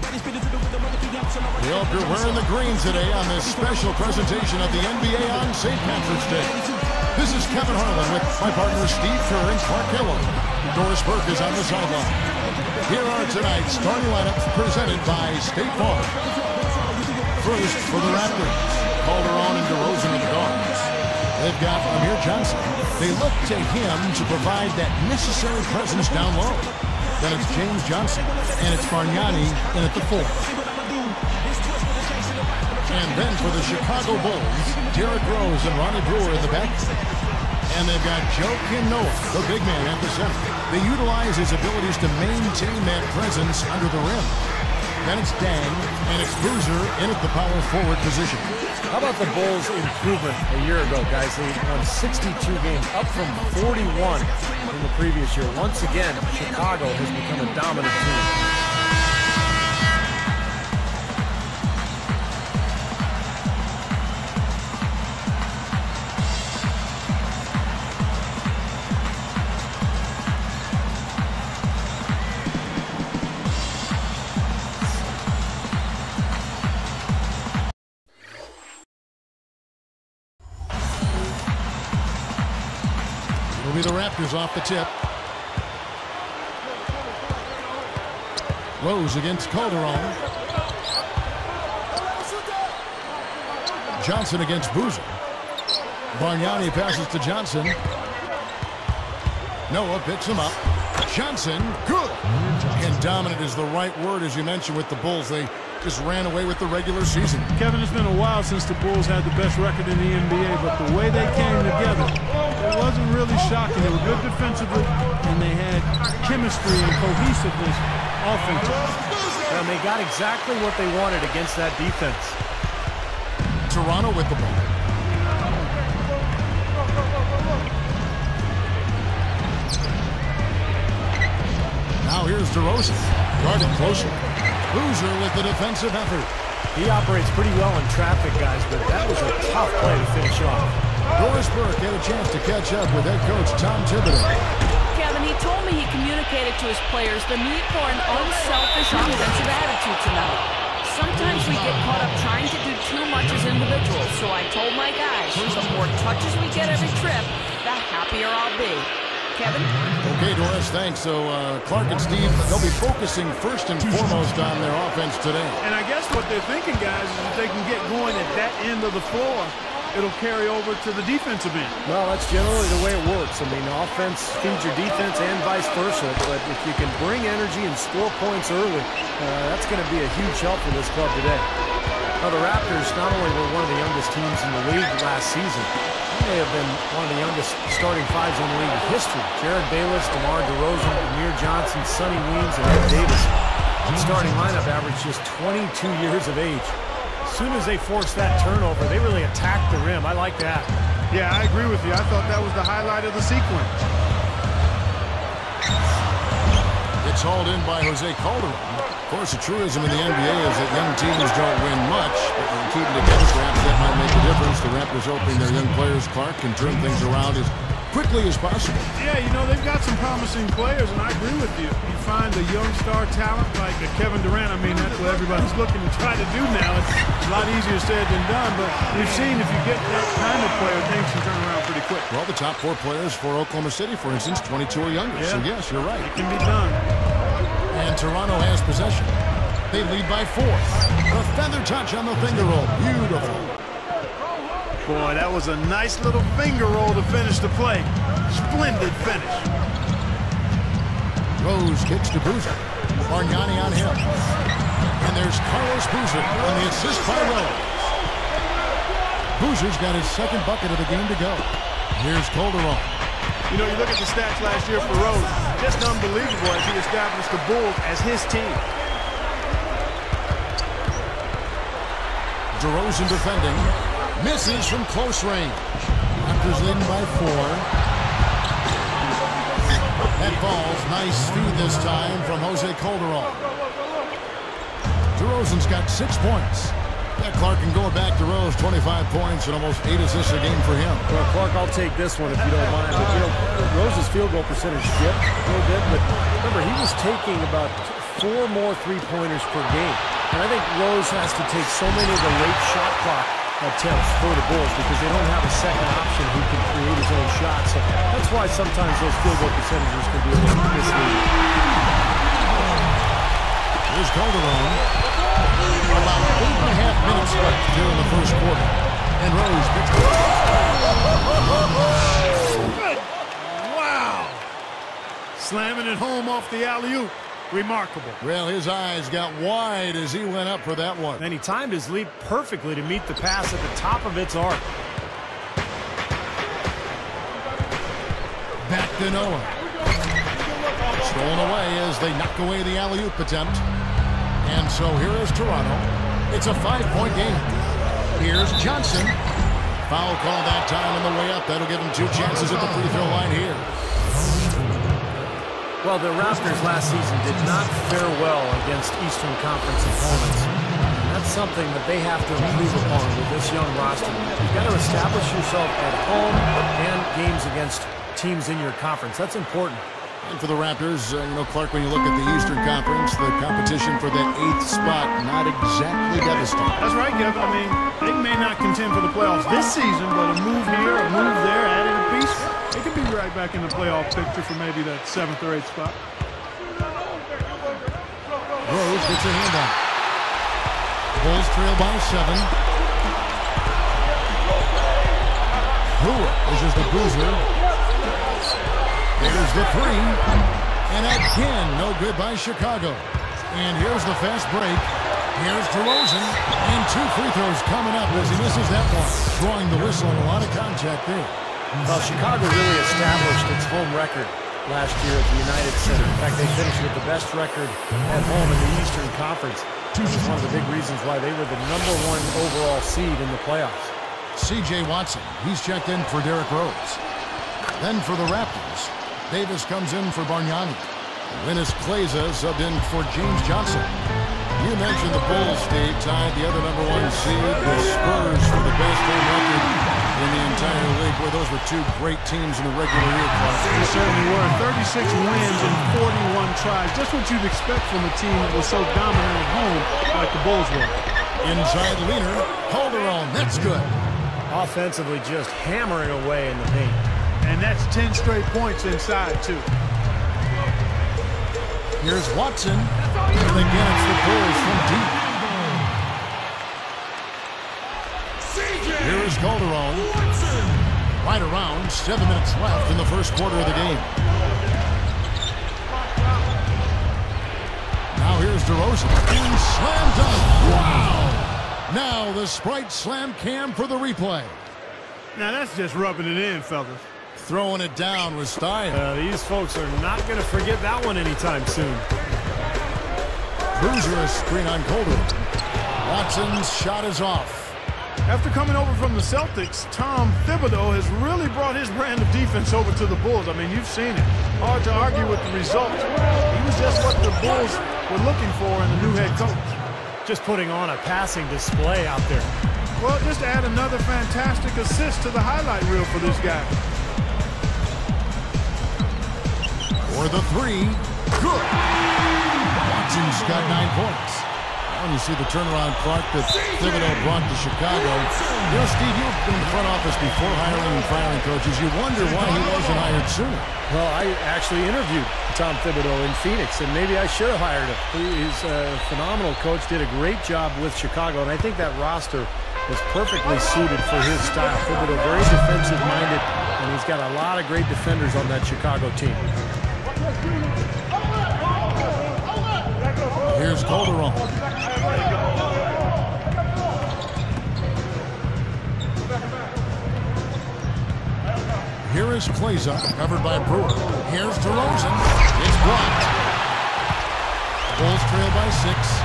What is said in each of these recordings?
We hope you're wearing the green today on this special presentation of the NBA on St. Patrick's Day. This is Kevin Harlan with my partner Steve Kerr and Clark Hill. Doris Burke is on the sideline. Here are tonight's starting lineups presented by State Farm. First for the Raptors, Calderon and DeRozan are the guards. They've got Amir Johnson. They look to him to provide that necessary presence down low. Then it's James Johnson, and it's Bargnani in at the 4. And then for the Chicago Bulls, Derrick Rose and Ronnie Brewer in the back. And they've got Joakim Noah, the big man, at the center. They utilize his abilities to maintain that presence under the rim. Then it's Dang, and it's Boozer in at the power forward position. How about the Bulls' improvement a year ago, guys? They won 62 games, up from 41 in the previous year. Once again, Chicago has become a dominant team. It'll be the Raptors off the tip. Rose against Calderon. Johnson against Boozer. Bargnani passes to Johnson. Noah picks him up. Johnson, good. And dominant is the right word, as you mentioned, with the Bulls. They just ran away with the regular season. Kevin, it's been a while since the Bulls had the best record in the NBA, but the way they came together, it wasn't really shocking. They were good defensively, and they had chemistry and cohesiveness offensively. And they got exactly what they wanted against that defense. Toronto with the ball. Now here's DeRozan, guarded closely. Boozer with the defensive effort. He operates pretty well in traffic, guys, but that was a tough play to finish off. Doris Burke had a chance to catch up with head coach Tom Thibodeau. Kevin, he told me he communicated to his players the need for an unselfish offensive attitude tonight. Sometimes we get caught up trying to do too much as individuals, so I told my guys, the more touches we get every trip, the happier I'll be. Kevin? Okay, Doris, thanks. So, Clark and Steve, they'll be focusing first and foremost on their offense today. And I guess what they're thinking, guys, is if they can get going at that end of the floor, it'll carry over to the defensive end. Well, that's generally the way it works. I mean, offense feeds your defense and vice versa. But if you can bring energy and score points early, that's going to be a huge help for this club today. Now, the Raptors not only were one of the youngest teams in the league last season, they have been one of the youngest starting fives in league history. Jared Bayless, DeMar DeRozan, Amir Johnson, Sonny Weems, and Ed Davis. The starting lineup averaged just 22 years of age. As soon as they forced that turnover, they really attacked the rim. I like that. Yeah, I agree with you. I thought that was the highlight of the sequence. It's hauled in by Jose Calderon. Of course, the truism in the NBA is that young teams don't win much, but when you keep them together, perhaps that might make a difference. The Raptors hoping their young players, Clark, can turn things around as quickly as possible. Yeah, you know, they've got some promising players, and I agree with you. You find a young star talent like Kevin Durant. I mean, that's what everybody's looking to try to do now. It's a lot easier said than done, but we've seen if you get that kind of player, things can turn around pretty quick. Well, the top 4 players for Oklahoma City, for instance, 22 or younger. Yeah. So, yes, you're right. It can be done. And Toronto has possession. They lead by 4. A feather touch on the finger roll. Beautiful. Boy, that was a nice little finger roll to finish the play. Splendid finish. Rose kicks to Boozer. Bargnani on him. And there's Carlos Boozer on the assist by Rose. Boozer's got his second bucket of the game to go. Here's Calderon. You know, you look at the stats last year for Rose. Just unbelievable as he established the Bulls as his team. DeRozan defending. Misses from close range. Raptors leading by 4. That falls. Nice speed this time from Jose Calderon. DeRozan's got 6 points. Yeah, Clark can go back to Rose, 25 points and almost 8 assists a game for him. Well, Clark, I'll take this one if you don't mind. But, you know, Rose's field goal percentage dipped a little bit, but remember, he was taking about 4 more three-pointers per game. And I think Rose has to take so many of the late shot clock attempts for the Bulls because they don't have a second option who can create his own shot. So that's why sometimes those field goal percentages can be a little misleading. Here's Calderon. About 8.5 minutes left here in the first quarter. And Rose picks it. Wow! Slamming it home off the alley-oop. Remarkable. Well, his eyes got wide as he went up for that one. And he timed his leap perfectly to meet the pass at the top of its arc. Back to Noah. Stolen away as they knock away the alley-oop attempt. And so here is Toronto. It's a 5-point game. Here's Johnson. Foul call that time on the way up. That'll give him 2 chances at the free throw line here. Well, the Raptors last season did not fare well against Eastern Conference opponents. And that's something that they have to improve upon with this young roster. You've got to establish yourself at home and games against teams in your conference. That's important. And for the Raptors, Clark, when you look at the Eastern Conference, the competition for that 8th spot, not exactly devastating. That's right, Kevin. I mean, they may not contend for the playoffs this season, but a move here, a move there, added a piece, they could be right back in the playoff picture for maybe that 7th or 8th spot. Rose gets a hand on. Bulls trail by 7. Brewer is the boozer. There's the 3. And again, no good by Chicago. And here's the fast break. Here's DeRozan. And 2 free throws coming up as he misses that one. Drawing the whistle and a lot of contact there. Well, Chicago really established its home record last year at the United Center. In fact, they finished with the best record at home in the Eastern Conference. Which is one of the big reasons why they were the #1 overall seed in the playoffs. C.J. Watson, he's checked in for Derrick Rose. Then for the Raptors, Davis comes in for Bargnani. Linus Kleza subbed in for James Johnson. You mentioned the Bulls, Steve, tied the other #1 seed, the Spurs, for the best home record in the entire league. Boy, those were 2 great teams in the regular year. They certainly were. 36 wins in 41 tries. Just what you'd expect from a team that was so dominant at home like the Bulls were. Inside leaner, Calderon, that's good. Offensively just hammering away in the paint. And that's 10 straight points inside, too. Here's Watson. And again, it's the Bulls from deep. Here is Calderon. Right around 7 minutes left in the first quarter of the game. Now here's DeRozan. And slam dunk. Wow! Now the Sprite slam cam for the replay. Now that's just rubbing it in, fellas. Throwing it down with style. These folks are not going to forget that one anytime soon. Bruiser a screen on Calderon. Watson's shot is off. After coming over from the Celtics, Tom Thibodeau has really brought his brand of defense over to the Bulls. I mean, you've seen it. Hard to argue with the result. He was just what the Bulls were looking for in the new head coach. Just putting on a passing display out there. Well, just add another fantastic assist to the highlight reel for this guy. For the 3, good. Watson's got 9 points. When you see the turnaround, Clark, that Thibodeau brought to Chicago. Steve, you've been in the front office before hiring and firing coaches. You wonder why he wasn't hired sooner. Well, I actually interviewed Tom Thibodeau in Phoenix, and maybe I should have hired him. He's a phenomenal coach, did a great job with Chicago, and I think that roster was perfectly suited for his style. Thibodeau, very defensive-minded, and he's got a lot of great defenders on that Chicago team. Here's Calderon. Here is Kleza, covered by Brewer. Here's DeRozan. It's blocked. Bulls trail by 6.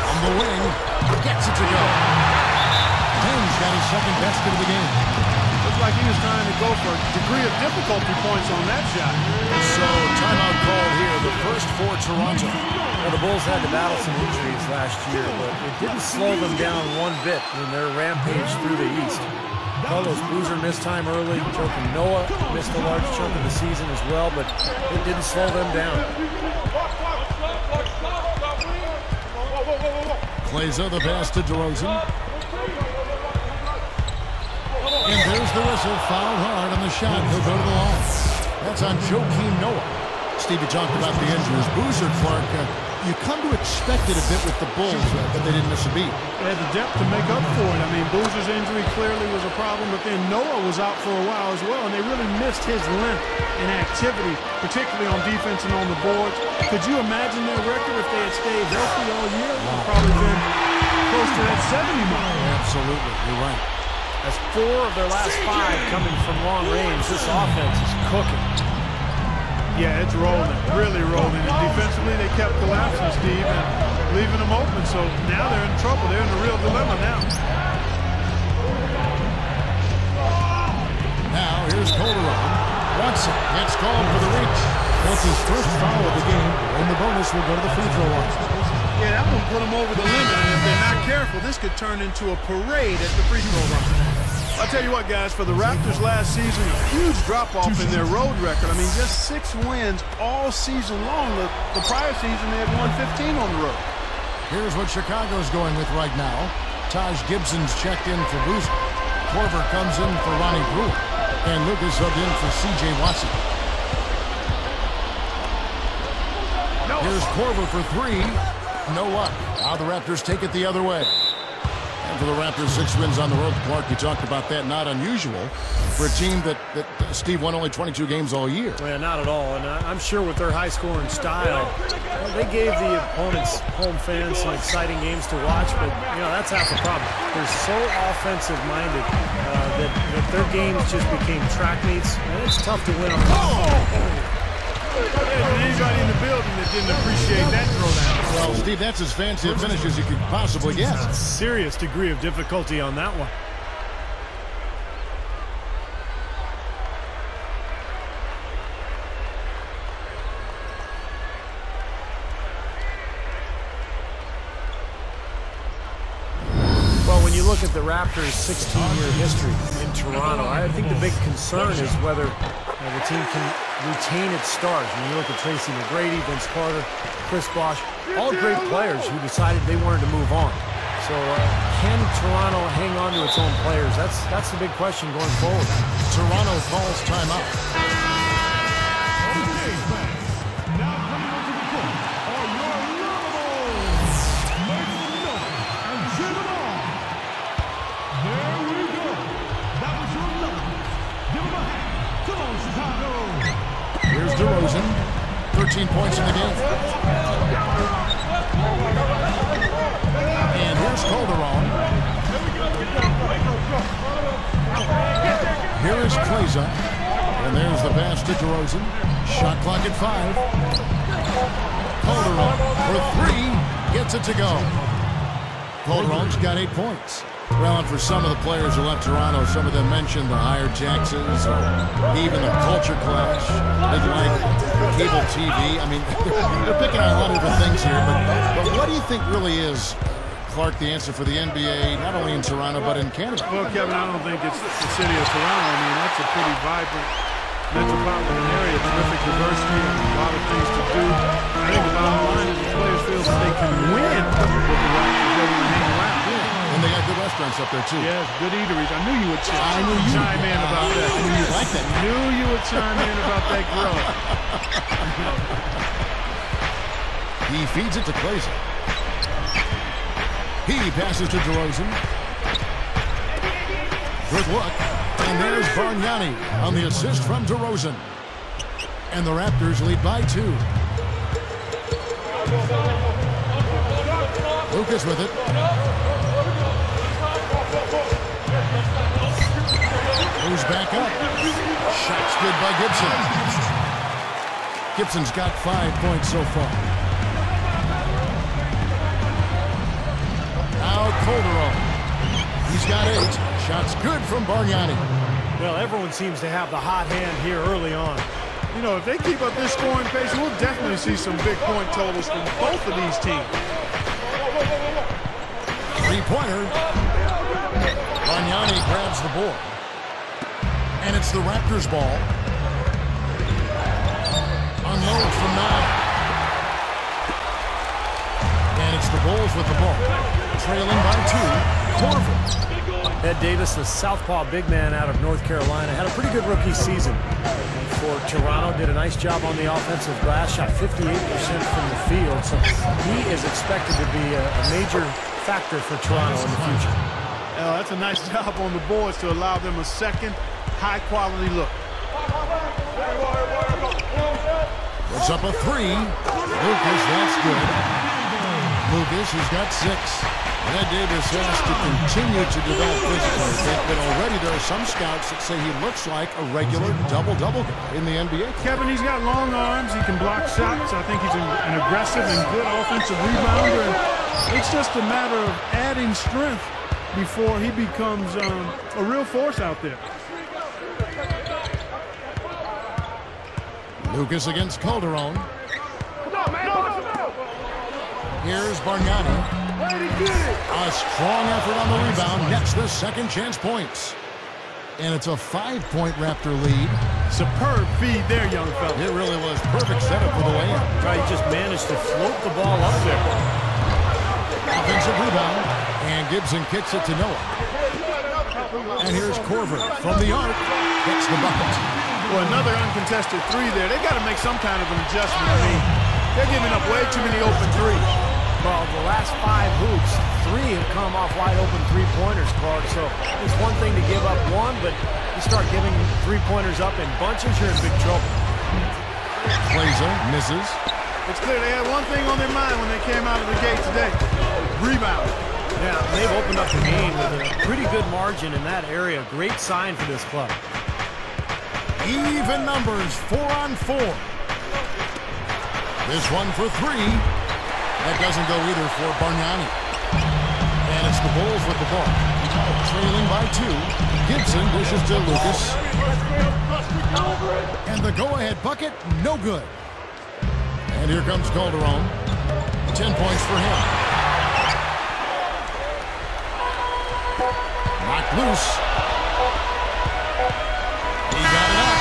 On the wing, gets it to go. Payne's got his second basket of the game. Looked like he was trying to go for a degree of difficulty points on that shot. So, timeout called here, the first for Toronto. Well, the Bulls had to battle some injuries last year, but it didn't slow them down one bit in their rampage through the East. Carlos Boozer missed time early. Joakim Noah missed a large chunk of the season as well, but it didn't slow them down. Kleza, the pass to DeRozan. And there's the whistle. Fouled hard on the shot. He'll go to the line. That's on Joakim Noah. Stevie talked about the injuries. Boozer, Clark, you come to expect it a bit with the Bulls, but they didn't miss a beat. They had the depth to make up for it. I mean, Boozer's injury clearly was a problem, but then Noah was out for a while as well, and they really missed his length and activity, particularly on defense and on the boards. Could you imagine their record if they had stayed healthy all year? It would have probably been close to that 70 mark. Absolutely. You're right. That's 4 of their last 5 coming from long range. This offense is cooking. Yeah, it's rolling, really rolling. And defensively, they kept collapsing, Steve, and leaving them open. So now they're in trouble. They're in a real dilemma now. Now, here's Calderon. Watson gets called for the reach. That's his first foul of the game, and the bonus will go to the free throw line. Yeah, that one put them over the limit, and if they're not careful, this could turn into a parade at the free throw line. I'll tell you what, guys, for the Raptors last season, a huge drop-off in their road record. I mean, just 6 wins all season long. The prior season, they had won 15 on the road. Here's what Chicago's going with right now. Taj Gibson's checked in for Boozer. Korver comes in for Ronnie Brewer. And Lucas subbed in for C.J. Watson. Here's Korver for 3. No luck. Now the Raptors take it the other way. And for the Raptors, 6 wins on the road. Clark, you talked about that. Not unusual for a team that Steve won only 22 games all year. Yeah, not at all. And I'm sure with their high-scoring style, they gave the opponents' home fans some exciting games to watch. But, you know, that's half the problem. They're so offensive-minded that their games just became track meets. And it's tough to win on. Anybody in the building that didn't appreciate that throwdown. Well, Steve, that's as fancy a finish as you could possibly get. Serious degree of difficulty on that one. Well, when you look at the Raptors' 16-year history in Toronto, I think the big concern is whether the team can retain its stars. When you look at Tracy McGrady, Vince Carter, Chris Bosh, all great players who decided they wanted to move on. So can Toronto hang on to its own players? That's the big question going forward. Toronto calls timeout. Here's DeRozan, 13 points in the game. And here's Calderon. Here is Kleza. And there's the pass to DeRozan. Shot clock at 5. Calderon for 3, gets it to go. Calderon's got 8 points. Well, and for some of the players who left Toronto, some of them mentioned the higher taxes or even the culture clash. Didn't like cable TV. I mean, they're picking on a lot of different things here. But what do you think really is, Clark, the answer for the NBA, not only in Toronto but in Canada? Well, Kevin, I don't think it's the city of Toronto. I mean, that's a pretty vibrant metropolitan area, terrific diversity, a lot of things to do. I think the bottom line is the players feel that they can win with the Raptors rather than hang around. And they got good restaurants up there, too. Yes, good eateries. I knew you would chime in about that. I knew you'd like that. I knew you would chime in about that grill. He feeds it to Kleza. He passes to DeRozan. Good look. And there's Bargnani on the assist from DeRozan. And the Raptors lead by 2. Lucas with it. Moves back up. Shot's good by Gibson. Gibson's got 5 points so far. Now Calderon. He's got 8. Shot's good from Bargnani. Well, everyone seems to have the hot hand here early on. You know, if they keep up this scoring pace, we'll definitely see some big point totals from both of these teams. 3-pointer. Bargnani grabs the board. And it's the Raptors ball. Unload from 9. And it's the Bulls with the ball. Trailing by 2. Corver. Ed Davis, the southpaw big man out of North Carolina, had a pretty good rookie season. And for Toronto, did a nice job on the offensive glass, shot 58% from the field. So he is expected to be a major factor for Toronto in the future. That's a nice job on the boards to allow them a second high-quality look. Puts up a 3. Lucas, that's good. Lucas has got 6. Ed Davis has to continue to develop physically, but already there are some scouts that say he looks like a regular double-double guy in the NBA. Kevin, he's got long arms. He can block shots. I think he's an aggressive and good offensive rebounder. And it's just a matter of adding strength before he becomes a real force out there. Lucas against Calderon. Here's Bargnani. A strong effort on the rebound. Nets the second chance points. And it's a 5-point Raptor lead. Superb feed there, young fella. It really was. Perfect setup for the layup. He just managed to float the ball up there. Offensive rebound. And Gibson kicks it to Noah. And here's Corver from the arc. Gets the bucket. Well, another uncontested 3 there. They got to make some kind of an adjustment. I mean, they're giving up way too many open 3s. Well, the last 5 hoops, 3 have come off wide open three-pointers, Clark. So it's one thing to give up one, but you start giving three-pointers up in bunches, you're in big trouble. Glazer misses. It's clear they had one thing on their mind when they came out of the gate today. Rebound. Yeah, they've opened up the game with a pretty good margin in that area. Great sign for this club. Even numbers, 4 on 4. This one for 3. That doesn't go either for Bargnani. And it's the Bulls with the ball. Trailing by 2. Gibson dishes to Lucas. And the go-ahead bucket, no good. And here comes Calderon. 10 points for him. Knocked loose. He got it up.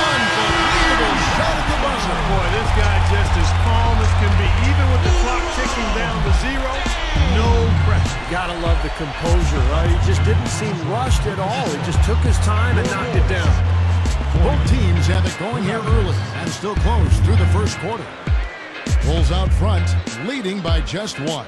Unbelievable shot at the buzzer. Boy, this guy just as calm as can be. Even with the clock ticking down to 0, no pressure. Gotta love the composure, right? He just didn't seem rushed at all. He just took his time and knocked it down. Both teams have it going here early and still close through the first quarter. Bulls out front, leading by just 1.